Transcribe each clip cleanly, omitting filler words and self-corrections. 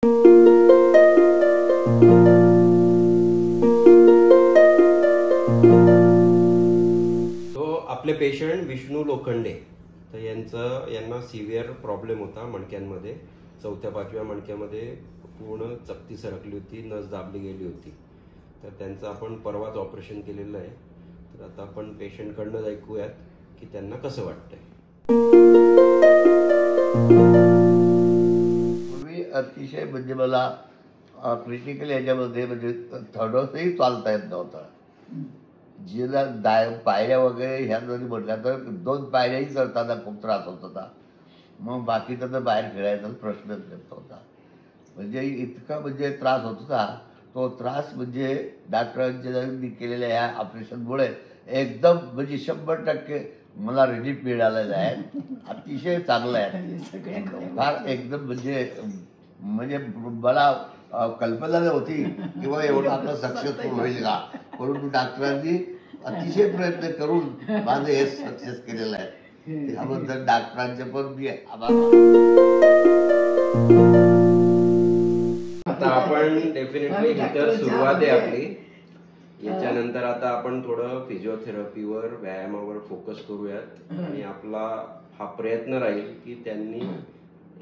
तो आपले पेशंट विष्णू लोखंडे, तर यांना सिव्हिअर प्रॉब्लेम होता मणक्यांमध्ये. 4-5व्या मणक्यामध्ये पूर्ण चकती सरकली होती, नस दाबली गेली होती. तर त्यांचं आपण परवाच ऑपरेशन केलेलं आहे. तर आता आपण पेशंटकडनं ऐकूयात की त्यांना कसं वाटतंय. पूर्वी अतिशय म्हणजे मला क्रिटिकल याच्यामध्ये म्हणजे थोडंसंही चालता येत नव्हतं. जिला पायऱ्या वगैरे ह्या जरी म्हटल्या तर 2 पायऱ्याही चढताना खूप त्रास होत होता. मग बाकीचा तर बाहेर खेळायचा प्रश्नच येत होता. म्हणजे इतका म्हणजे त्रास होत होता. तो त्रास म्हणजे डॉक्टरांच्या केलेल्या ह्या ऑपरेशनमुळे एकदम म्हणजे 100% मला रिलीफ मिळालेला आहे. अतिशय चांगलं आहे. फार एकदम म्हणजे मला कल्पना नव्हती किंवा एवढं आपलं सक्सेसफुल होईल का. परंतु डॉक्टरांनी अतिशय प्रयत्न करून माझं हे सक्सेस केलेलं आहे. त्याबद्दल डॉक्टरांचे पण मी आभार. आता आपण डेफिनेटली इतर सुरुवात आहे आपली. याच्यानंतर आता आपण थोडं फिजिओथेरपीवर, व्यायामावर फोकस करूयात. आणि आपला हा प्रयत्न राहील की त्यांनी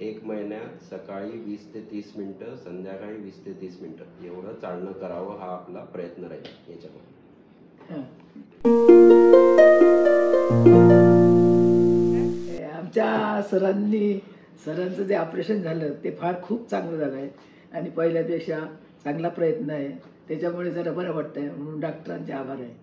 1 महिन्यात सकाळी 20 ते 30 मिनिटं, संध्याकाळी 20 ते 30 मिनिटं एवढं चालणं करावं. हा आपला प्रयत्न राहील याच्यामध्ये. आमच्या सरांचं जे ऑपरेशन झालं ते खूप चांगलं झालं आहे आणि पहिल्यापेक्षा चांगला प्रयत्न आहे. त्याच्यामुळे जरा बरं वाटतंय म्हणून डॉक्टरांचे आभार आहे.